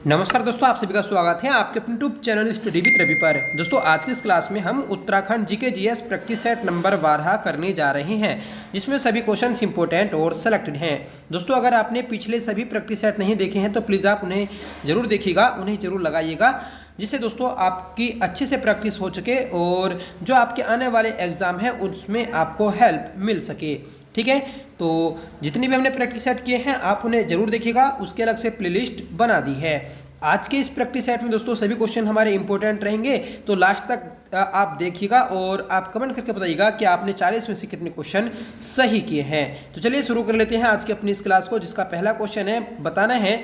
नमस्कार दोस्तों, आप सभी का स्वागत है आपके अपने YouTube channel study with Ravi पर। दोस्तों आज की इस क्लास में हम Uttarakhand GK GS practice set number 12 करने जा रहे हैं, जिसमें सभी क्वेश्चन इंपॉर्टेंट और सेलेक्टेड हैं। दोस्तों अगर आपने पिछले सभी प्रैक्टिस सेट नहीं देखे हैं तो प्लीज़ आप उन्हें जरूर देखिएगा, उन्हें जरूर लगाइएगा, जिससे दोस्तों आपकी अच्छे से प्रैक्टिस हो सके और जो आपके आने वाले एग्जाम हैं उसमें आपको हेल्प मिल सके। ठीक है, तो जितनी भी हमने प्रैक्टिस सेट किए हैं आप उन्हें जरूर देखिएगा, उसके अलग से प्लेलिस्ट बना दी है। आज के इस प्रैक्टिस सेट में दोस्तों सभी क्वेश्चन हमारे इंपॉर्टेंट रहेंगे, तो लास्ट तक आप देखिएगा और आप कमेंट करके बताइएगा कि आपने 40 में से कितने क्वेश्चन सही किए हैं। तो चलिए शुरू कर लेते हैं आज की अपनी इस क्लास को, जिसका पहला क्वेश्चन है, बताना है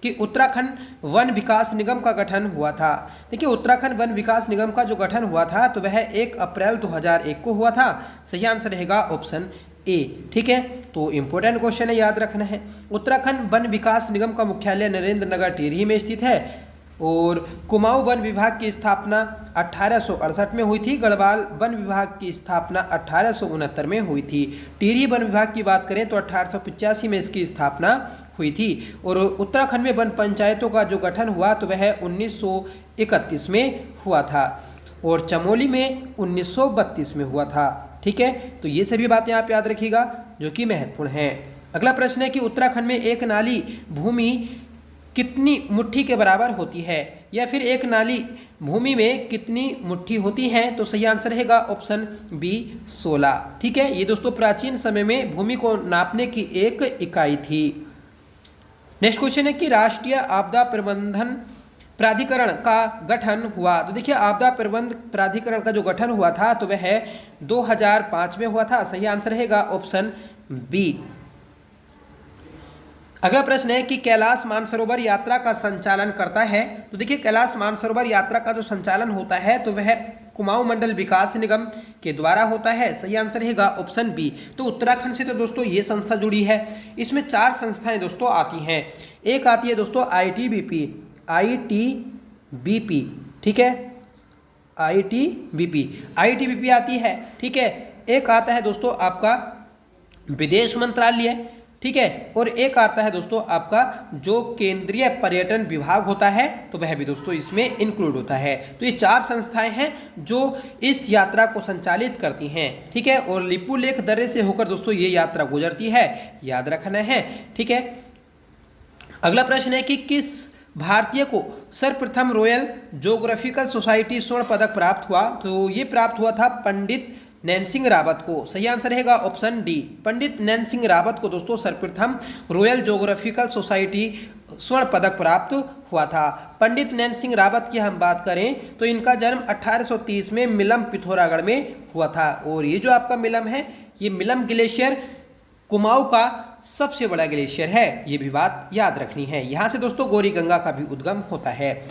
कि उत्तराखंड वन विकास निगम का गठन हुआ था। देखिए उत्तराखंड वन विकास निगम का जो गठन हुआ था तो वह 1 अप्रैल 2001 को हुआ था। सही आंसर रहेगा ऑप्शन ए। ठीक है, तो इंपॉर्टेंट क्वेश्चन है, याद रखना है। उत्तराखंड वन विकास निगम का मुख्यालय नरेंद्र नगर टिहरी में स्थित है और कुमाऊं वन विभाग की स्थापना 1868 में हुई थी। गढ़वाल वन विभाग की स्थापना 1869 में हुई थी। टिहरी वन विभाग की बात करें तो 1885 में इसकी स्थापना हुई थी। और उत्तराखंड में वन पंचायतों का जो गठन हुआ तो वह 1931 में हुआ था और चमोली में 1932 में हुआ था। ठीक है, तो ये सभी बातें आप याद रखिएगा जो कि महत्वपूर्ण हैं। अगला प्रश्न है कि उत्तराखंड में एक नाली भूमि कितनी मुट्ठी के बराबर होती है, या फिर एक नाली भूमि में कितनी मुट्ठी होती है। तो सही आंसर रहेगा ऑप्शन बी 16। ठीक है, ये दोस्तों प्राचीन समय में भूमि को नापने की एक इकाई थी। नेक्स्ट क्वेश्चन है कि राष्ट्रीय आपदा प्रबंधन प्राधिकरण का गठन हुआ। तो देखिए आपदा प्रबंध प्राधिकरण का जो गठन हुआ था तो वह 2005 में हुआ था। सही आंसर रहेगा ऑप्शन बी। अगला प्रश्न है कि कैलाश मानसरोवर यात्रा का संचालन करता है। तो देखिए कैलाश मानसरोवर यात्रा का जो संचालन होता है तो वह कुमाऊं मंडल विकास निगम के द्वारा होता है। सही आंसर रहेगा ऑप्शन बी। तो उत्तराखंड से तो दोस्तों ये संस्था जुड़ी है, इसमें 4 संस्थाएं दोस्तों आती हैं। एक आती है दोस्तों आईटीबीपी, ठीक है, आईटीबीपी आती है। ठीक है, एक आता है दोस्तों आपका विदेश मंत्रालय, ठीक है, और एक आता है दोस्तों आपका जो केंद्रीय पर्यटन विभाग होता है तो वह भी दोस्तों इसमें इंक्लूड होता है। तो ये 4 संस्थाएं हैं जो इस यात्रा को संचालित करती हैं। ठीक है, और लिपुलेख दर्रे से होकर दोस्तों ये यात्रा गुजरती है, याद रखना है। ठीक है, अगला प्रश्न है कि किस भारतीय को सर्वप्रथम रॉयल ज्योग्राफिकल सोसाइटी स्वर्ण पदक प्राप्त हुआ। तो ये प्राप्त हुआ था पंडित नैन सिंह रावत को। सही आंसर रहेगा ऑप्शन डी। पंडित नैन सिंह रावत को दोस्तों सर्वप्रथम रॉयल ज्योग्राफिकल सोसाइटी स्वर्ण पदक प्राप्त हुआ था। पंडित नैन सिंह रावत की हम बात करें तो इनका जन्म 1830 में मिलम पिथौरागढ़ में हुआ था। और ये जो आपका मिलम है, ये मिलम ग्लेशियर कुमाऊं का सबसे बड़ा ग्लेशियर है, ये भी बात याद रखनी है। यहाँ से दोस्तों गौरी गंगा का भी उद्गम होता है।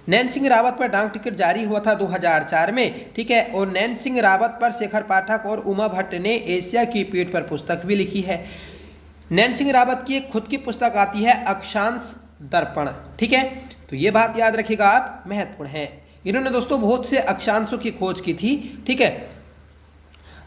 नैन सिंह रावत पर डाक टिकट जारी हुआ था 2004 में। ठीक है, और नैन सिंह रावत पर शेखर पाठक और उमा भट्ट ने एशिया की पीठ पर पुस्तक भी लिखी है। नैन सिंह रावत की एक खुद की पुस्तक आती है अक्षांश दर्पण। ठीक है, तो ये बात याद रखिएगा आप, महत्वपूर्ण है। इन्होंने दोस्तों बहुत से अक्षांशों की खोज की थी। ठीक है,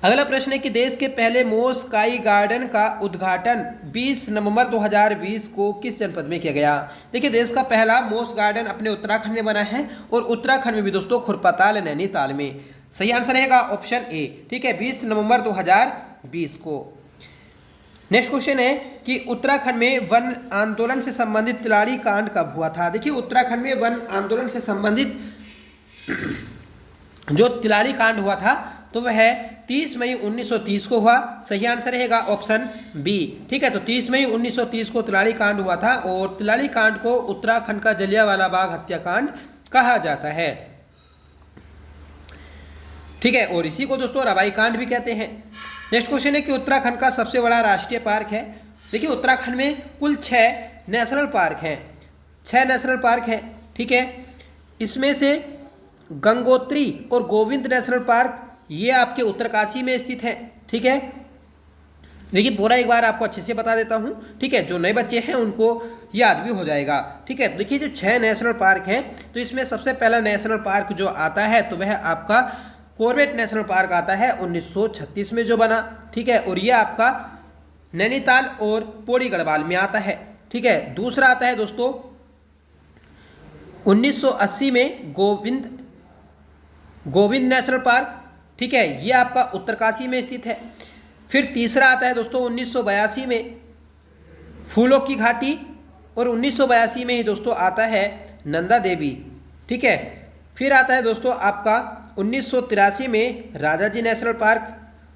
अगला प्रश्न है कि देश के पहले मोस स्काई गार्डन का उद्घाटन 20 नवंबर 2020 को किस जनपद में किया गया। देखिए देश का पहला मोस गार्डन अपने उत्तराखंड में बना है और उत्तराखंड में भी दोस्तों खुरपाताल नैनीताल में। सही आंसर रहेगा ऑप्शन ए। ठीक है, 20 नवंबर 2020 को। नेक्स्ट क्वेश्चन है कि उत्तराखंड में वन आंदोलन से संबंधित तिलारी कांड कब हुआ था। देखिए उत्तराखंड में वन आंदोलन से संबंधित जो तिलारी कांड हुआ था तो वह 30 मई 1930 को हुआ। सही आंसर रहेगा ऑप्शन बी। ठीक है, तो 30 मई 1930 को तिलारी कांड हुआ था और तिलारी कांड को उत्तराखंड का जलियांवाला बाग हत्याकांड कहा जाता है। ठीक है, और इसी को दोस्तों रवाई कांड भी कहते हैं। नेक्स्ट क्वेश्चन है कि उत्तराखंड का सबसे बड़ा राष्ट्रीय पार्क है। देखिए उत्तराखंड में कुल 6 नेशनल पार्क हैं, 6 नेशनल पार्क हैं। ठीक है, इसमें से गंगोत्री और गोविंद नेशनल पार्क ये आपके उत्तरकाशी में स्थित है। ठीक है, देखिए पूरा एक बार आपको अच्छे से बता देता हूँ। ठीक है, जो नए बच्चे हैं उनको याद भी हो जाएगा। ठीक है, देखिए जो 6 नेशनल पार्क हैं तो इसमें सबसे पहला नेशनल पार्क जो आता है तो वह आपका कॉर्बेट नेशनल पार्क आता है 1936 में जो बना। ठीक है, और यह आपका नैनीताल और पौड़ी गढ़वाल में आता है। ठीक है, दूसरा आता है दोस्तों 1980 में गोविंद नेशनल पार्क, ठीक है, ये आपका उत्तरकाशी में स्थित है। फिर तीसरा आता है दोस्तों 1982 में फूलों की घाटी, और 1982 में ही दोस्तों आता है नंदा देवी, ठीक है। फिर आता है दोस्तों आपका 1983 में राजाजी नेशनल पार्क,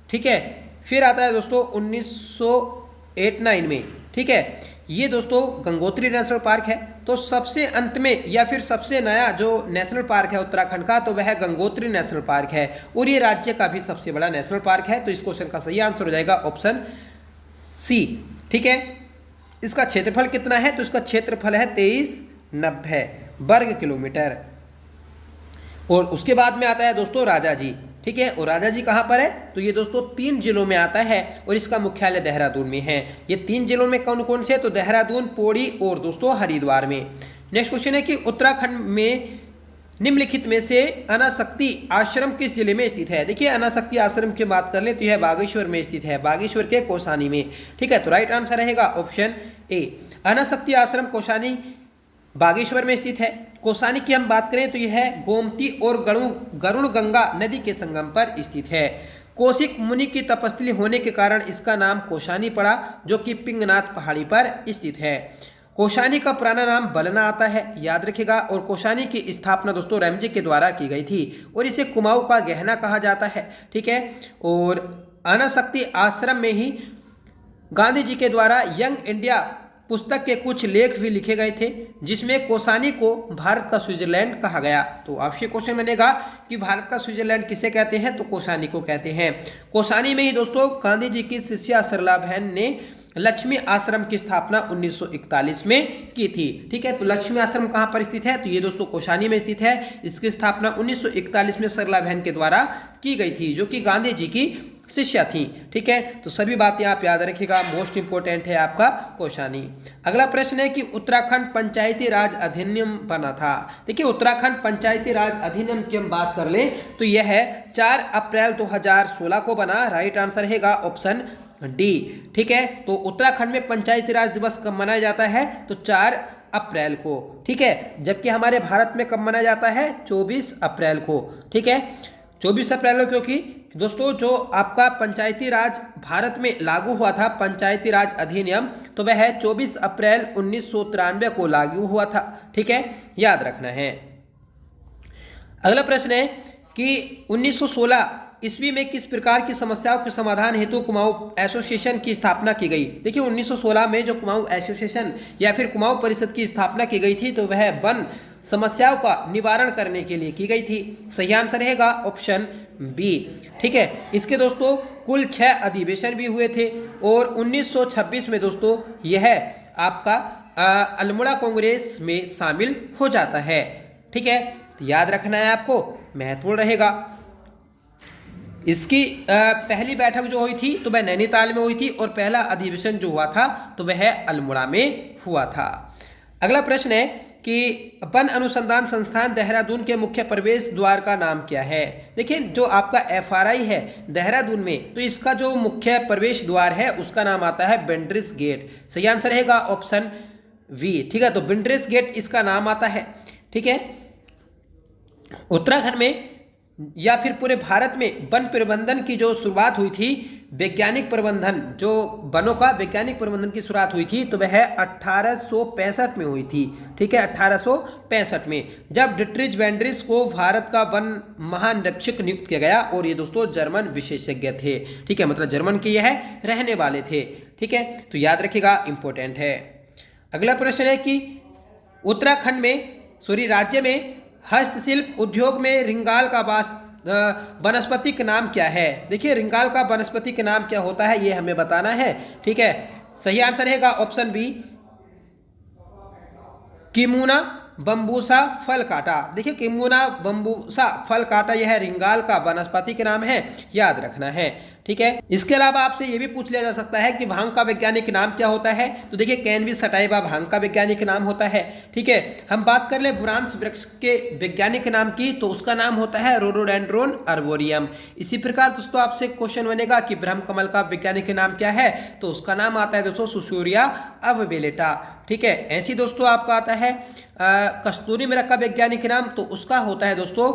ठीक है। फिर आता है दोस्तों 1989 में, ठीक है, ये दोस्तों गंगोत्री नेशनल पार्क है। तो सबसे अंत में या फिर सबसे नया जो नेशनल पार्क है उत्तराखंड का, तो वह गंगोत्री नेशनल पार्क है, और ये राज्य का भी सबसे बड़ा नेशनल पार्क है। तो इस क्वेश्चन का सही आंसर हो जाएगा ऑप्शन सी, ठीक है। इसका क्षेत्रफल कितना है, तो इसका क्षेत्रफल है 2390 वर्ग किलोमीटर। और उसके बाद में आता है दोस्तों राजाजी, ठीक है, और राजाजी कहाँ पर है, तो ये दोस्तों 3 जिलों में आता है, और इसका मुख्यालय देहरादून में है। ये 3 जिलों में कौन कौन से, तो देहरादून, पौड़ी और दोस्तों हरिद्वार में। नेक्स्ट क्वेश्चन है कि उत्तराखंड में निम्नलिखित में से अनासक्ति आश्रम किस जिले में स्थित है। देखिए अनासक्ति आश्रम की बात कर लें तो यह बागेश्वर में स्थित है, बागेश्वर के कौसानी में, ठीक है। तो राइट आंसर रहेगा ऑप्शन ए, अनासक्ति आश्रम कौसानी बागेश्वर में स्थित है। कौसानी की हम बात करें तो यह गोमती और गरुड़ गंगा नदी के संगम पर स्थित है। कौशिक मुनि की तपस्थली होने के कारण इसका नाम कौसानी पड़ा, जो कि पिंगनाथ पहाड़ी पर स्थित है। कौसानी का पुराना नाम बलना आता है, याद रखिएगा। और कौसानी की स्थापना दोस्तों रैमजे के द्वारा की गई थी, और इसे कुमाऊं का गहना कहा जाता है, ठीक है। और अनासक्ति आश्रम में ही गांधी जी के द्वारा यंग इंडिया पुस्तक के कुछ लेख भी लिखे गए थे, जिसमें कौसानी को भारत का स्विट्जरलैंड कहा गया। तो आपसे क्वेश्चन बनेगा कि भारत का स्विट्जरलैंड किसे कहते हैं, तो कौसानी को कहते हैं। कौसानी में ही दोस्तों गांधी जी की शिष्या सरला बहन ने लक्ष्मी आश्रम की स्थापना 1941 में की थी, ठीक है। तो लक्ष्मी आश्रम कहाँ पर स्थित है, तो ये दोस्तों कौसानी में स्थित है। इसकी स्थापना 1941 में सरला बहन के द्वारा की गई थी, जो कि गांधी जी की शिष्या थी, ठीक है। तो सभी बातें आप याद रखिएगा, मोस्ट इंपोर्टेंट है आपका कौसानी। अगला प्रश्न है कि उत्तराखंड पंचायती राज अधिनियम बना था। देखिए उत्तराखंड पंचायती राज अधिनियम की हम बात कर लें तो यह है 4 अप्रैल 2016 को बना। राइट आंसर रहेगा ऑप्शन डी, ठीक है। तो उत्तराखंड में पंचायती राज दिवस कब मनाया जाता है, तो 4 अप्रैल को, ठीक है। जबकि हमारे भारत में कब मनाया जाता है, 24 अप्रैल को, ठीक है। 24 अप्रैल को, क्योंकि दोस्तों जो आपका पंचायती राज भारत में लागू हुआ था, पंचायती राज अधिनियम, तो वह 24 अप्रैल 1993 को लागू हुआ था, ठीक है, याद रखना है। अगला प्रश्न है कि 1916 ईस्वी में किस प्रकार की समस्याओं के समाधान हेतु कुमाऊं एसोसिएशन की स्थापना की गई। देखिए 1916 में जो कुमाऊं एसोसिएशन या फिर कुमाऊं परिषद की स्थापना की गई थी, तो वह वन समस्याओं का निवारण करने के लिए की गई थी। सही आंसर रहेगा ऑप्शन बी, ठीक है। इसके दोस्तों कुल 6 अधिवेशन भी हुए थे, और 1926 में दोस्तों यह आपका अल्मोड़ा कांग्रेस में शामिल हो जाता है, ठीक है। तो याद रखना है आपको, महत्वपूर्ण रहेगा। इसकी पहली बैठक जो हुई थी तो वह नैनीताल में हुई थी, और पहला अधिवेशन जो हुआ था तो वह अल्मोड़ा में हुआ था। अगला प्रश्न है कि वन अनुसंधान संस्थान देहरादून के मुख्य प्रवेश द्वार का नाम क्या है। देखिए जो आपका FRI है देहरादून में, तो इसका जो मुख्य प्रवेश द्वार है उसका नाम आता है बेंड्रिस गेट। सही आंसर रहेगा ऑप्शन वी, ठीक है। तो बेंड्रिस गेट इसका नाम आता है, ठीक है। उत्तराखंड में या फिर पूरे भारत में वन प्रबंधन की जो शुरुआत हुई थी, वैज्ञानिक प्रबंधन, जो वनों का वैज्ञानिक प्रबंधन की शुरुआत हुई थी, तो वह 1865 में हुई थी, ठीक है। 1865 में जब डिट्रिज वेंड्रिस को भारत का वन महानिरीक्षक नियुक्त किया गया, और ये दोस्तों जर्मन विशेषज्ञ थे, ठीक है, मतलब जर्मन के यह रहने वाले थे, ठीक है। तो याद रखिएगा, इंपॉर्टेंट है। अगला प्रश्न है कि उत्तराखंड में राज्य में हस्तशिल्प उद्योग में रिंगाल का वनस्पतिक नाम क्या है। देखिए रिंगाल का वनस्पतिक नाम क्या होता है, ये हमें बताना है, ठीक है। सही आंसर रहेगा ऑप्शन बी, किमुना बम्बूसा फल काटा। देखिए किमुना बम्बूसा फल काटा यह रिंगाल का वनस्पतिक नाम है, याद रखना है, ठीक है। इसके अलावा आपसे यह भी पूछ लिया जा सकता है कि भांग का वैज्ञानिक नाम क्या होता है, तो देखिए कैनबिस सटाइवा भांग का वैज्ञानिक नाम होता है, ठीक है। हम बात कर ले बुरांस वृक्ष के वैज्ञानिक नाम की, तो उसका नाम होता है रोडोडेंड्रोन अर्बोरियम। इसी प्रकार दोस्तों आपसे क्वेश्चन बनेगा कि ब्रह्म कमल का वैज्ञानिक नाम क्या है, तो उसका नाम आता है दोस्तों सुसूरिया अबबेलेटा, ठीक है। ऐसी दोस्तों आपका आता है कस्तूरी मृग का वैज्ञानिक नाम, तो उसका होता है दोस्तों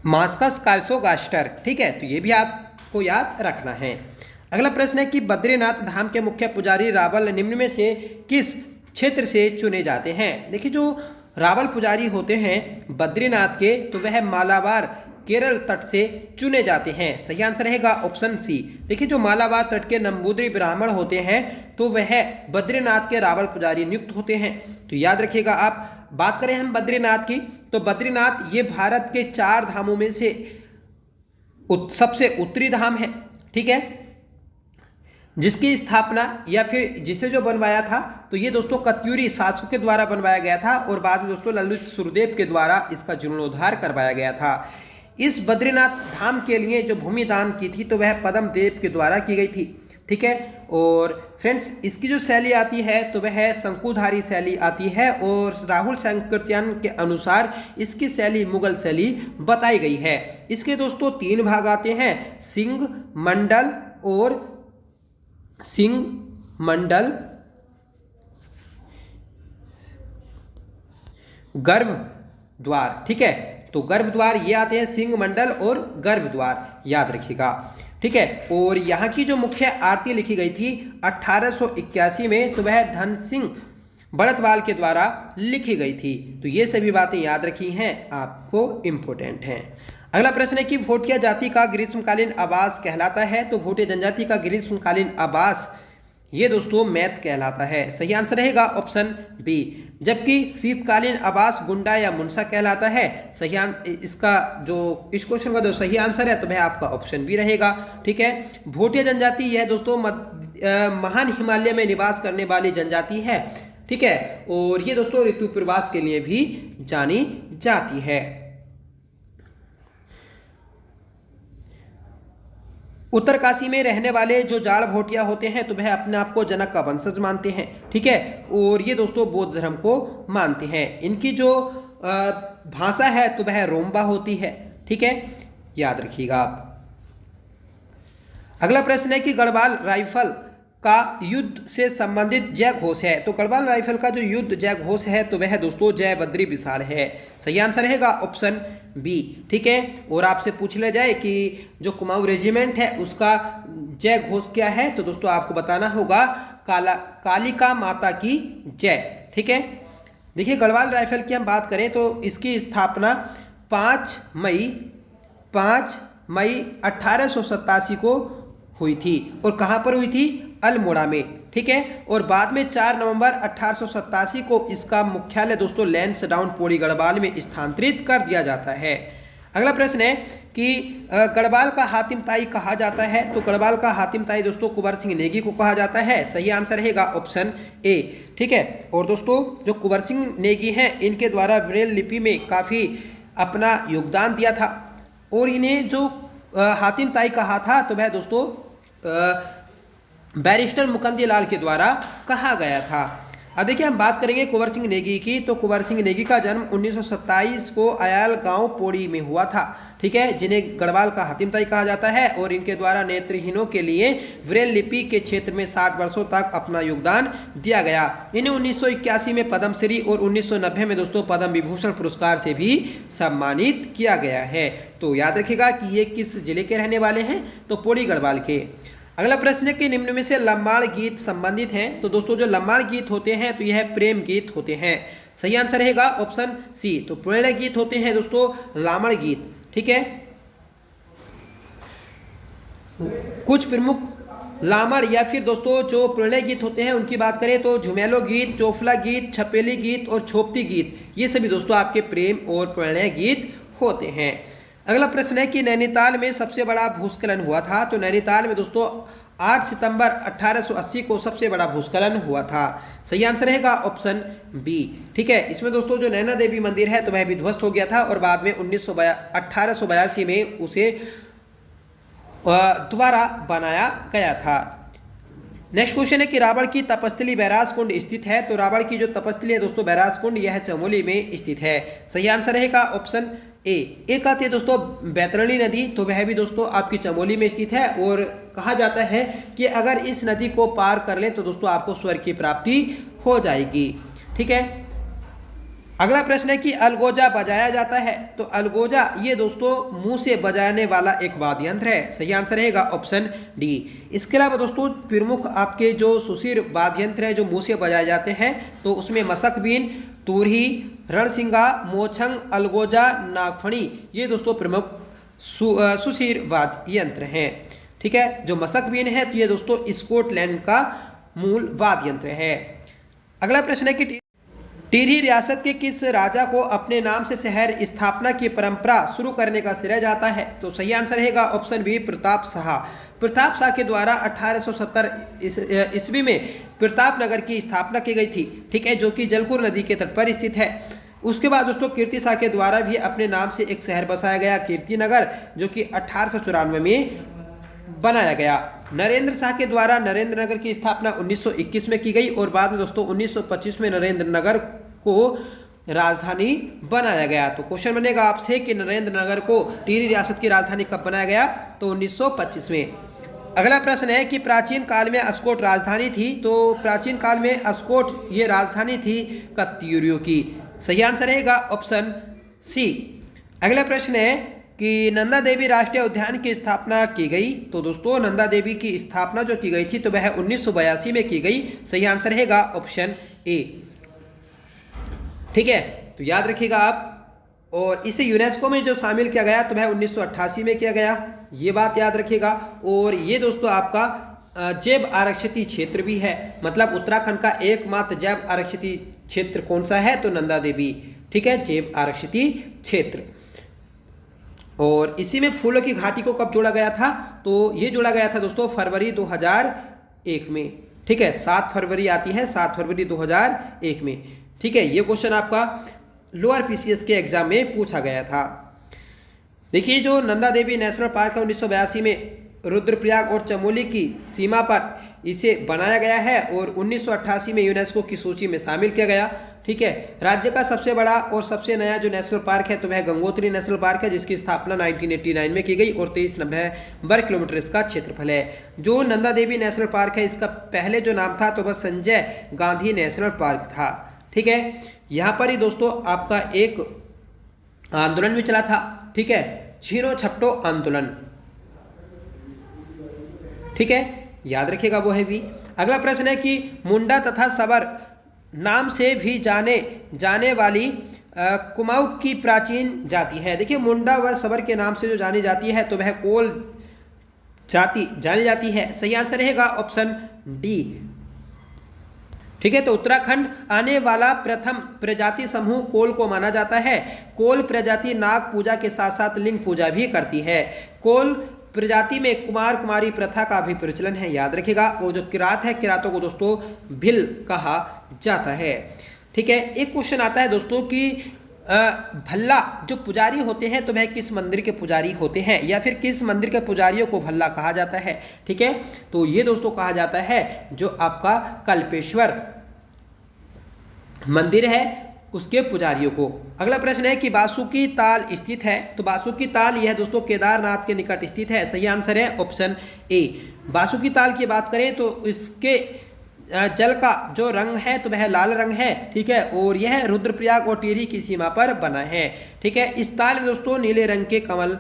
मास्कस काइसोगास्टर, ठीक है। तो ये भी आपको याद रखना है। अगला प्रश्न है कि बद्रीनाथ धाम के मुख्य पुजारी रावल निम्न में से किस क्षेत्र से चुने जाते हैं। देखिए जो रावल पुजारी होते हैं बद्रीनाथ के, तो वह मालाबार केरल तट से चुने जाते हैं। सही आंसर रहेगा ऑप्शन सी। देखिए जो मालाबार तट के नंबूदरी ब्राह्मण होते हैं तो वह बद्रीनाथ के रावल पुजारी नियुक्त होते हैं। तो याद रखिएगा आप। बात करें हम बद्रीनाथ की, तो बद्रीनाथ ये भारत के 4 धामों में से सबसे उत्तरी धाम है, ठीक है, जिसकी स्थापना या फिर जिसे जो बनवाया था तो ये दोस्तों कत्यूरी शासकों के द्वारा बनवाया गया था और बाद में दोस्तों ललित सुरदेव के द्वारा इसका जीर्णोद्धार करवाया गया था। इस बद्रीनाथ धाम के लिए जो भूमि दान की थी तो वह पद्म देव के द्वारा की गई थी, ठीक है। और फ्रेंड्स इसकी जो शैली आती है तो वह शंकुधारी शैली आती है और राहुल शंकरत्यान के अनुसार इसकी शैली मुगल शैली बताई गई है। इसके दोस्तों 3 भाग आते हैं, सिंह मंडल और सिंह मंडल गर्भ द्वार, ठीक है। तो गर्भ द्वार ये आते हैं सिंह मंडल और गर्भ द्वार, याद रखिएगा, ठीक है। और यहाँ की जो मुख्य आरती लिखी गई थी 1881 में, तो वह धन सिंह बड़तवाल के द्वारा लिखी गई थी। तो ये सभी बातें याद रखी हैं, आपको इंपॉर्टेंट हैं। अगला प्रश्न है कि भोटिया जाति का ग्रीष्मकालीन आवास कहलाता है। तो भोटिया जनजाति का ग्रीष्मकालीन आवास ये दोस्तों मैत कहलाता है। सही आंसर रहेगा ऑप्शन बी। जबकि शीतकालीन आवास गुंडा या मुनसा कहलाता है। इसका जो इस क्वेश्चन का जो सही आंसर है तो वह आपका ऑप्शन बी रहेगा, ठीक है। भोटिया जनजाति यह दोस्तों महान हिमालय में निवास करने वाली जनजाति है, ठीक है। और ये दोस्तों ऋतु प्रवास के लिए भी जानी जाती है। उत्तरकाशी में रहने वाले जो जाड़ भोटिया होते हैं तो वह अपने आप को जनक का वंशज मानते हैं, ठीक है। और ये दोस्तों बौद्ध धर्म को मानते हैं। इनकी जो भाषा है तो वह रोम्बा होती है, ठीक है, याद रखिएगा आप। अगला प्रश्न है कि गढ़वाल राइफल का युद्ध से संबंधित जय घोष है। तो गढ़वाल राइफल का जो युद्ध जय घोष है तो वह दोस्तों जय बद्री विशाल है। सही आंसर रहेगा ऑप्शन बी, ठीक है। और आपसे पूछ लिया जाए कि जो कुमाऊं रेजिमेंट है उसका जय घोष क्या है, तो दोस्तों आपको बताना होगा कालिका माता की जय, ठीक है। देखिए गढ़वाल राइफल की हम बात करें तो इसकी स्थापना 5 मई 1887 को हुई थी। और कहाँ पर हुई थी? अल्मोड़ा में, ठीक है। और बाद में 4 नवंबर 1887 को इसका मुख्यालय दोस्तों लैंसडाउन पौड़ी गढ़वाल में स्थानांतरित कर दिया जाता है। अगला प्रश्न है कि गढ़वाल का हातिम ताई कहा जाता है। तो गढ़वाल का हातिम ताई दोस्तों कुंवर सिंह नेगी को कहा जाता है। सही आंसर रहेगा ऑप्शन ए, ठीक है। और दोस्तों जो कुंवर सिंह नेगी हैं इनके द्वारा ब्रेल लिपि में काफ़ी अपना योगदान दिया था और इन्हें जो हातिम ताई कहा था तो वह दोस्तों बैरिस्टर मुकंदी लाल के द्वारा कहा गया था। अब देखिए हम बात करेंगे कुंवर सिंह नेगी की। तो कुंवर सिंह नेगी का जन्म 1927 को अयाल गांव पौड़ी में हुआ था, ठीक है, जिन्हें गढ़वाल का हातिम ताई कहा जाता है। और इनके द्वारा नेत्रहीनों के लिए ब्रेल लिपि के क्षेत्र में 60 वर्षों तक अपना योगदान दिया गया। इन्हें 1981 में पद्मश्री और 1990 में दोस्तों पद्म विभूषण पुरस्कार से भी सम्मानित किया गया है। तो याद रखिएगा कि ये किस जिले के रहने वाले हैं, तो पौड़ी गढ़वाल के। अगला प्रश्न है कि निम्न में से लम्बाड़ गीत संबंधित हैं। तो दोस्तों जो लम्बाड़ गीत होते हैं तो यह प्रेम गीत होते हैं। सही आंसर रहेगा ऑप्शन सी। तो प्रणय गीत होते हैं दोस्तों लामड़ गीत, ठीक है। कुछ प्रमुख लामड़ या फिर दोस्तों जो प्रणय गीत होते हैं उनकी बात करें तो झुमेलो गीत, चोफला गीत, छपेली गीत और छोपती गीत, ये सभी दोस्तों आपके प्रेम और प्रणय गीत होते हैं। अगला प्रश्न है कि नैनीताल में सबसे बड़ा भूस्खलन हुआ था। तो नैनीताल में दोस्तों 8 सितंबर 1880 को सबसे बड़ा भूस्खलन हुआ था। सही आंसर रहेगा ऑप्शन बी, ठीक है। इसमें दोस्तों जो नैना देवी मंदिर है तो वह भी ध्वस्त हो गया था और बाद में 1882 में उसे दोबारा बनाया गया था। नेक्स्ट क्वेश्चन है कि रावण की तपस्थली बैराज कुंड स्थित है। तो रावण की जो तपस्थली है दोस्तों बैराज कुंड यह चमोली में स्थित है। सही आंसर रहेगा ऑप्शन ए। एक आती है दोस्तों बैतरणी नदी, तो वह भी दोस्तों आपकी चमोली में स्थित है। और कहा जाता है कि अगर इस नदी को पार कर लें तो दोस्तों आपको स्वर्ग की प्राप्ति हो जाएगी। ठीक है, अगला प्रश्न है कि अलगोजा बजाया जाता है। तो अलगोजा ये दोस्तों मुंह से बजाने वाला एक वाद्य यंत्र है। सही आंसर रहेगा ऑप्शन डी। इसके अलावा दोस्तों प्रमुख आपके जो सुशीर वाद्य यंत्र है जो मुंह से बजाए जाते हैं, तो उसमें मसक बीन, तुरही, रणसिंगा, मोछंग, अलगोजा, नागफणी, ये दोस्तों प्रमुख सुशीर वाद्य यंत्र हैं। ठीक है, जो मसक बीन है तो ये दोस्तों स्कॉटलैंड का मूल वाद्य यंत्र है। अगला प्रश्न है कि टिहरी रियासत के किस राजा को अपने नाम से शहर स्थापना की परंपरा शुरू करने का श्रेय जाता है? तो सही आंसर रहेगा ऑप्शन बी, प्रताप शाह। प्रताप शाह के द्वारा 1870 ईस्वी में प्रताप नगर की स्थापना की गई थी। ठीक है, जो कि जलकुर नदी के तट पर स्थित है। उसके बाद दोस्तों कीर्ति शाह के द्वारा भी अपने नाम से एक शहर बसाया गया, कीर्ति नगर, जो कि 1894 में बनाया गया। नरेंद्र शाह के द्वारा नरेंद्र नगर की स्थापना 1921 में की गई और बाद में दोस्तों 1925 में नरेंद्र नगर को राजधानी बनाया गया। तो क्वेश्चन बनेगा आपसे कि नरेंद्र नगर को टिहरी रियासत की राजधानी कब बनाया गया? तो 1925 में। अगला प्रश्न है कि प्राचीन काल में अस्कोट राजधानी थी। तो प्राचीन काल में अस्कोट ये राजधानी थी कत्यूरियों की। सही आंसर रहेगा ऑप्शन सी। अगला प्रश्न है कि नंदा देवी राष्ट्रीय उद्यान की स्थापना की गई। तो दोस्तों नंदा देवी की स्थापना जो की गई थी तो वह 1982 में की गई। सही आंसर रहेगा ऑप्शन ए। ठीक है, तो याद रखिएगा आप। और इसे यूनेस्को में जो शामिल किया गया तो वह 1988 में किया गया, ये बात याद रखिएगा। और ये दोस्तों आपका जैव आरक्षित क्षेत्र भी है, मतलब उत्तराखंड का एकमात्र जैव आरक्षित क्षेत्र कौन सा है? तो नंदा देवी। ठीक है, जैव आरक्षित क्षेत्र। और इसी में फूलों की घाटी को कब जोड़ा गया था? तो ये जोड़ा गया था दोस्तों फरवरी 2001 में। ठीक है, 7 फरवरी आती है, 7 फरवरी 2001 में। ठीक है, ये क्वेश्चन आपका लोअर पीसीएस के एग्जाम में पूछा गया था। देखिए, जो नंदा देवी नेशनल पार्क है 1982 में रुद्रप्रयाग और चमोली की सीमा पर इसे बनाया गया है और 1988 में यूनेस्को की सूची में शामिल किया गया। ठीक है, राज्य का सबसे बड़ा और सबसे नया जो नेशनल पार्क है तो वह गंगोत्री नेशनल पार्क है, जिसकी स्थापना 1989 में की गई और 2390 वर्ग किलोमीटर इसका क्षेत्रफल है। जो नंदा देवी नेशनल पार्क है इसका पहले जो नाम था तो वह संजय गांधी नेशनल पार्क था। ठीक है, यहाँ पर ही दोस्तों आपका एक आंदोलन भी चला था। ठीक है, छीनो झपटो आंदोलन। ठीक है, याद रखिएगा वो है भी। अगला प्रश्न है कि मुंडा तथा सबर नाम से भी जाने वाली कुमाऊं की प्राचीन जाति है। देखिए, मुंडा व सबर के नाम से जो जानी जाती है तो वह कोल जाति जानी जाती है। सही आंसर रहेगा ऑप्शन डी। ठीक है, तो उत्तराखंड आने वाला प्रथम प्रजाति समूह कोल को माना जाता है। कोल प्रजाति नाग पूजा के साथ साथ लिंग पूजा भी करती है। कोल प्रजाति में कुमार कुमारी प्रथा का भी प्रचलन है, याद रखिएगा। और जो किरात है, किरातों को दोस्तों भिल कहा जाता है। ठीक है, एक क्वेश्चन आता है दोस्तों कि भल्ला जो पुजारी होते हैं तो वह किस मंदिर के पुजारी होते हैं, या फिर किस मंदिर के पुजारियों को भल्ला कहा जाता है? ठीक है, तो ये दोस्तों कहा जाता है जो आपका कल्पेश्वर मंदिर है उसके पुजारियों को। अगला प्रश्न है कि बासुकी ताल स्थित है। तो बासुकी ताल यह दोस्तों केदारनाथ के निकट स्थित है। सही आंसर है ऑप्शन ए। बासुकी ताल की बात करें तो इसके जल का जो रंग है तो वह लाल रंग है। ठीक है, और यह रुद्रप्रयाग और टिहरी की सीमा पर बना है। ठीक है, इस ताल में दोस्तों नीले रंग के कमल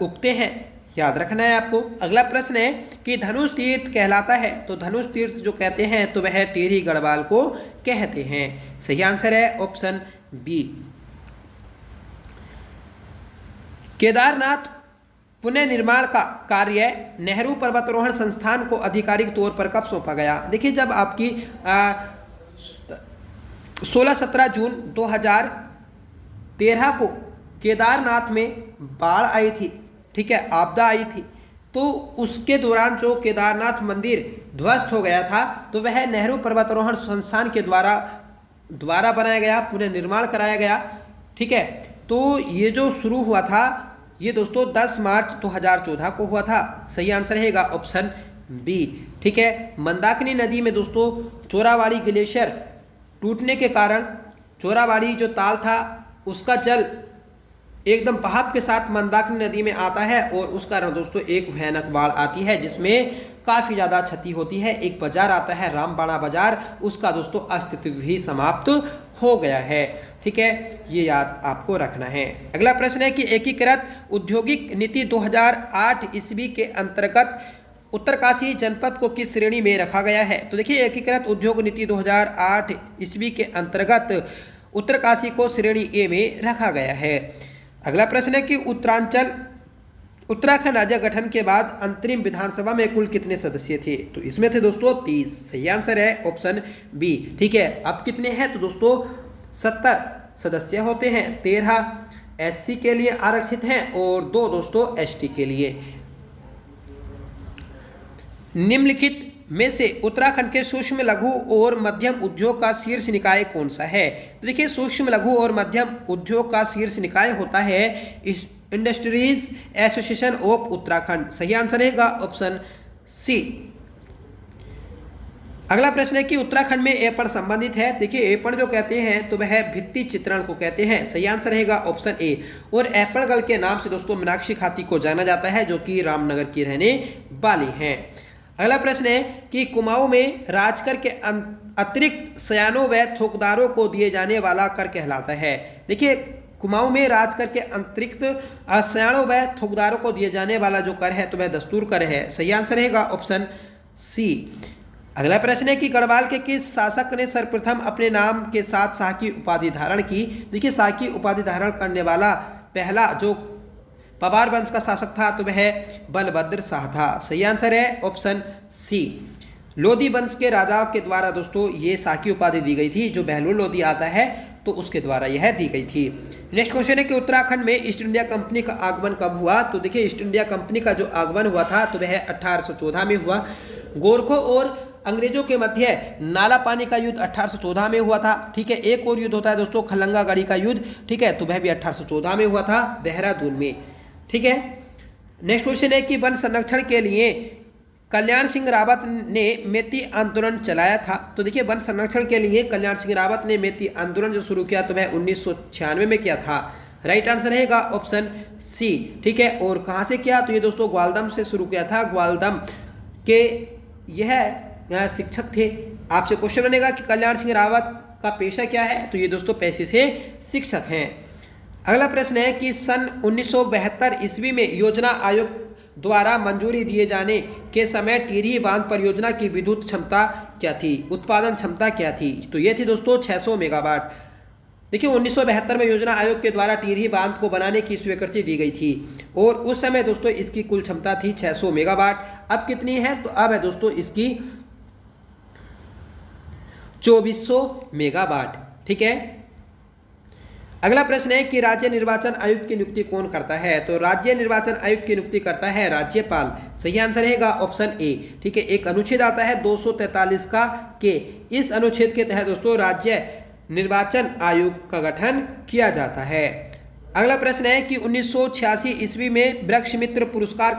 उगते हैं, याद रखना है आपको। अगला प्रश्न है कि धनुष तीर्थ कहलाता है। तो धनुष तीर्थ जो कहते हैं तो वह टिहरी गढ़वाल को कहते हैं। सही आंसर है ऑप्शन बी। केदारनाथ पुनर्निर्माण का कार्य नेहरू पर्वतारोहण संस्थान को आधिकारिक तौर पर कब सौंपा गया? देखिए, जब आपकी 16-17 जून 2013 को केदारनाथ में बाढ़ आई थी। ठीक है, आपदा आई थी, तो उसके दौरान जो केदारनाथ मंदिर ध्वस्त हो गया था तो वह नेहरू पर्वतारोहण संस्थान के द्वारा बनाया गया, पुनर्निर्माण कराया गया। ठीक है, तो ये जो शुरू हुआ था ये दोस्तों 10 मार्च 2014 को हुआ था। सही आंसर रहेगा ऑप्शन बी। ठीक है, मंदाकिनी नदी में दोस्तों चोराबाड़ी ग्लेशियर टूटने के कारण चोराबाड़ी जो ताल था उसका जल एकदम बहाव के साथ मंदाकिनी नदी में आता है और उस कारण दोस्तों एक भयानक बाढ़ आती है जिसमें काफ़ी ज़्यादा क्षति होती है। एक बाजार आता है रामबाड़ा बाजार, उसका दोस्तों अस्तित्व भी समाप्त हो गया है। ठीक है, ये याद आपको रखना है। अगला प्रश्न है कि एकीकृत औद्योगिक नीति 2008 ईस्वी के अंतर्गत उत्तरकाशी जनपद को किस श्रेणी में रखा गया है? तो देखिए एकीकृत उद्योग नीति 2008 ईस्वी के अंतर्गत उत्तरकाशी को श्रेणी ए में रखा गया है। अगला प्रश्न है कि उत्तराखंड राज्य गठन के बाद अंतरिम विधानसभा में कुल कितने सदस्य थे? तो इसमें थे दोस्तों 30। सही आंसर है ऑप्शन बी। ठीक है, अब कितने हैं? तो दोस्तों 70 सदस्य होते हैं। 13 एससी के लिए आरक्षित हैं और 2 दोस्तों एसटी के लिए। निम्नलिखित में से उत्तराखंड के सूक्ष्म लघु और मध्यम उद्योग का शीर्ष निकाय कौन सा है? तो देखिए सूक्ष्म लघु और मध्यम उद्योग का शीर्ष निकाय होता है इंडस्ट्रीज एसोसिएशन ऑफ उत्तराखंड। सही आंसर रहेगा ऑप्शन सी। अगला प्रश्न है कि उत्तराखंड में एपण संबंधित है। देखिए एपण जो कहते हैं तो वह भित्ति चित्रण को कहते हैं। सही आंसर रहेगा ऑप्शन ए। और एपणगल के नाम से दोस्तों मीनाक्षी खाती को जाना जाता है जो कि रामनगर की रहने वाली हैं। अगला प्रश्न है कि कुमाऊं में राजकर के अतिरिक्त सयानों व थोकदारों को दिए जाने वाला कर कहलाता है। देखिए कुमाऊं में राजकर के अतिरिक्त सयानों व थोकदारों को दिए जाने वाला जो कर है तो वह दस्तूर कर है। सही आंसर रहेगा ऑप्शन सी। अगला प्रश्न है कि गढ़वाल के किस शासक ने सर्वप्रथम अपने नाम के साथ शाह की उपाधि धारण की? देखिए शाह की उपाधि धारण करने वाला पहला जो पवार वंश का शासक था तो वह बलभद्र शाह था। सही आंसर है ऑप्शन सी। लोधी वंश के राजाओं के द्वारा दोस्तों ये शाह की उपाधि दी गई थी। जो बहलोल लोधी आता है तो उसके द्वारा यह दी गई थी। नेक्स्ट क्वेश्चन है कि उत्तराखंड में ईस्ट इंडिया कंपनी का आगमन कब हुआ? तो देखिए ईस्ट इंडिया कंपनी का जो आगमन हुआ था तो वह 1814 में हुआ। गोरखों और अंग्रेजों के मध्य नाला पानी का युद्ध 1814 में हुआ था। ठीक है, एक और युद्ध होता है दोस्तों खलंगा गढ़ी का युद्ध। ठीक है, तो वह भी 1814 में हुआ था देहरादून में। ठीक है, नेक्स्ट क्वेश्चन है कि वन संरक्षण के लिए कल्याण सिंह रावत ने मेती आंदोलन चलाया था। तो देखिए वन संरक्षण के लिए कल्याण सिंह रावत ने मेती आंदोलन जो शुरू किया तो वह 1996 में किया था। राइट आंसर रहेगा ऑप्शन सी। ठीक है, और कहाँ से किया? तो ये दोस्तों ग्वालदम से शुरू किया था। ग्वालदम के यह शिक्षक थे। आपसे क्वेश्चन बनेगा कि कल्याण सिंह रावत का पेशा क्या है? तो ये दोस्तों पेशे से शिक्षक हैं। अगला प्रश्न है कि सन 1972 ईस्वी में योजना आयोग द्वारा मंजूरी दिए जाने के समय टिहरी बांध परियोजना की विद्युत क्षमता क्या थी? उत्पादन क्षमता क्या थी? तो ये थी दोस्तों 600 मेगावाट। देखिए 1972 में योजना आयोग के द्वारा टिहरी बांध को बनाने की स्वीकृति दी गई थी और उस समय दोस्तों इसकी कुल क्षमता थी 600 मेगावाट। अब कितनी है? तो अब है दोस्तों इसकी 2400 मेगावाट। ठीक है, अगला प्रश्न है कि राज्य निर्वाचन आयुक्त की नियुक्ति कौन करता है? तो राज्य निर्वाचन आयुक्त की नियुक्ति करता है राज्यपाल। सही आंसर रहेगा ऑप्शन ए। ठीक है, एक अनुच्छेद आता है 243 का के। इस अनुच्छेद के तहत दोस्तों राज्य निर्वाचन आयोग का गठन किया जाता है। अगला प्रश्न है कि 1986 ईस्वी में वृक्ष मित्र पुरस्कार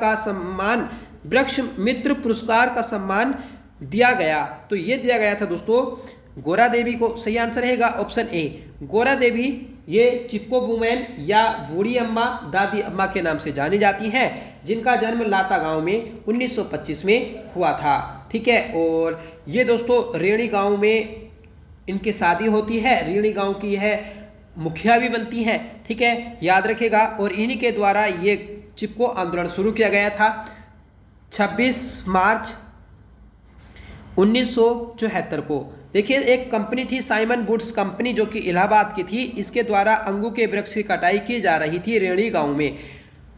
का सम्मान दिया गया। तो ये दिया गया था दोस्तों गोरा देवी को। सही आंसर रहेगा ऑप्शन ए। गोरा देवी ये चिप्को वुमेन या बूढ़ी अम्मा, दादी अम्मा के नाम से जानी जाती हैं, जिनका जन्म लाता गांव में 1925 में हुआ था। ठीक है, और ये दोस्तों रेणी गांव में इनकी शादी होती है। रेणी गांव की यह मुखिया भी बनती हैं। ठीक है, याद रखेगा। और इन्हीं के द्वारा ये चिपको आंदोलन शुरू किया गया था 26 मार्च 1974 को। देखिए एक कंपनी थी साइमन वुड्स कंपनी जो कि इलाहाबाद की थी। इसके द्वारा अंगू के वृक्ष की कटाई की जा रही थी रेणी गांव में।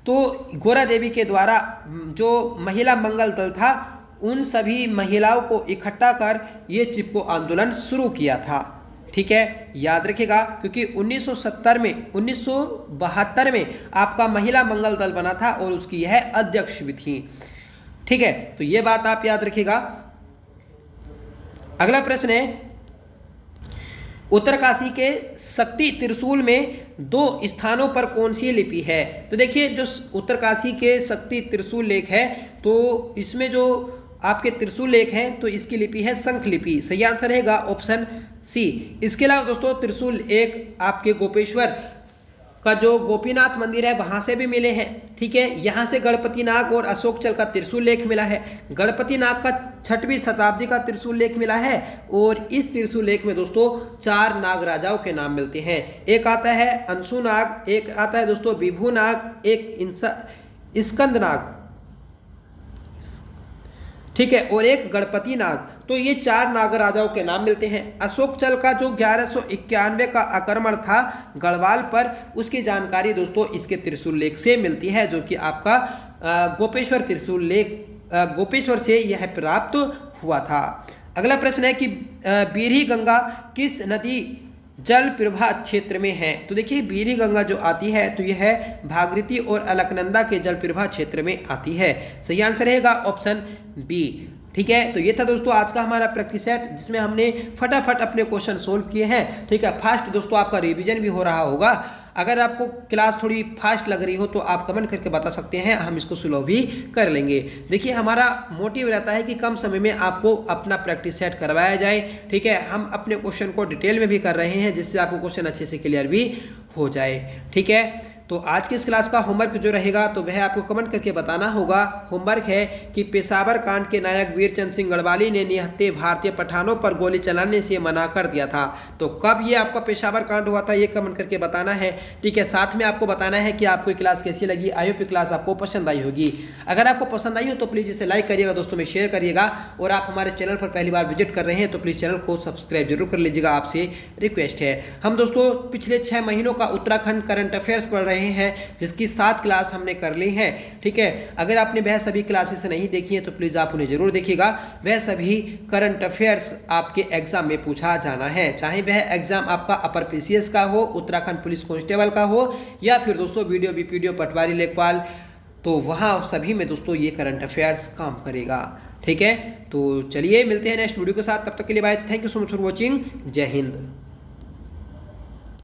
तो गोरा देवी के द्वारा जो महिला मंगल दल था उन सभी महिलाओं को इकट्ठा कर ये चिपको आंदोलन शुरू किया था। ठीक है, याद रखिएगा क्योंकि 1972 में आपका महिला मंगल दल बना था और उसकी यह अध्यक्ष भी थी। ठीक है, तो ये बात आप याद रखिएगा। अगला प्रश्न है उत्तरकाशी के शक्ति त्रिशूल में 2 स्थानों पर कौन सी लिपि है? तो देखिए जो उत्तरकाशी के शक्ति त्रिशूल लेख है तो इसमें जो आपके त्रिशूल लेख हैं तो इसकी लिपि है शंख लिपि। सही आंसर रहेगा ऑप्शन सी। इसके अलावा दोस्तों त्रिशूल एक आपके गोपेश्वर का जो गोपीनाथ मंदिर है वहां से भी मिले हैं। ठीक है, यहाँ से गणपति नाग और अशोक चल का त्रिशूल लेख मिला है। गणपति नाग का 6वीं शताब्दी का त्रिशूल लेख मिला है और इस त्रिशूल लेख में दोस्तों 4 नाग राजाओं के नाम मिलते हैं। एक आता है अंशु नाग, एक आता है दोस्तों विभु नाग, एक स्कंद नाग, ठीक है, और एक गणपति नाग। तो ये 4 नाग राजाओं के नाम मिलते हैं। अशोक चल का जो 1191 का आक्रमण था गढ़वाल पर, उसकी जानकारी दोस्तों इसके त्रिशूल लेख से मिलती है, जो कि आपका गोपेश्वर त्रिशूल लेख, गोपेश्वर से यह प्राप्त हुआ था। अगला प्रश्न है कि बीरी गंगा किस नदी जल प्रवाह क्षेत्र में है? तो देखिए बीरी गंगा जो आती है तो यह भागीरथी और अलकनंदा के जल प्रवाह क्षेत्र में आती है। सही आंसर रहेगा ऑप्शन बी। ठीक है, तो ये था दोस्तों आज का हमारा प्रैक्टिस सेट, जिसमें हमने फटाफट अपने क्वेश्चन सोल्व किए हैं। ठीक है, फास्ट दोस्तों आपका रिवीजन भी हो रहा होगा। अगर आपको क्लास थोड़ी फास्ट लग रही हो तो आप कमेंट करके बता सकते हैं, हम इसको स्लो भी कर लेंगे। देखिए हमारा मोटिव रहता है कि कम समय में आपको अपना प्रैक्टिस सेट करवाया जाए। ठीक है, हम अपने क्वेश्चन को डिटेल में भी कर रहे हैं, जिससे आपको क्वेश्चन अच्छे से क्लियर भी हो जाए। ठीक है, तो आज की इस क्लास का होमवर्क जो रहेगा तो वह आपको कमेंट करके बताना होगा। होमवर्क है कि पेशावर कांड के नायक वीरचंद सिंह गढ़वाली ने निहत्थे भारतीय पठानों पर गोली चलाने से मना कर दिया था। तो कब ये आपका पेशावर कांड हुआ था ये कमेंट करके बताना है। ठीक है, साथ में आपको बताना है कि आपको क्लास कैसी लगी। आई होप क्लास आपको पसंद आई होगी। अगर आपको पसंद आई हो तो प्लीज़ इसे लाइक करिएगा, दोस्तों में शेयर करिएगा, और आप हमारे चैनल पर पहली बार विजिट कर रहे हैं तो प्लीज़ चैनल को सब्सक्राइब जरूर कर लीजिएगा, आपसे रिक्वेस्ट है। हम दोस्तों पिछले 6 महीनों का उत्तराखंड करंट अफेयर्स पढ़ रहे हैं, जिसकी 7 क्लास हमने कर ली है। ठीक है, अगर आपने वह सभी क्लासेस नहीं देखी हैं तो प्लीज़ आप उन्हें जरूर देखिएगा। वह सभी करंट अफेयर्स आपके एग्जाम में पूछा जाना है, चाहे वह एग्जाम आपका अपर पीसीएस का हो, उत्तराखंड पुलिस कांस्टेबल का हो, या फिर दोस्तों वीडियो बीपीडीओ पटवारी लेखपाल, तो वहाँ सभी में दोस्तों ये करंट अफेयर्स काम करेगा। ठीक है, तो चलिए मिलते हैं नेक्स्ट वीडियो के साथ, तब तक के लिए bye. Thank you so much for watching. Jai Hind.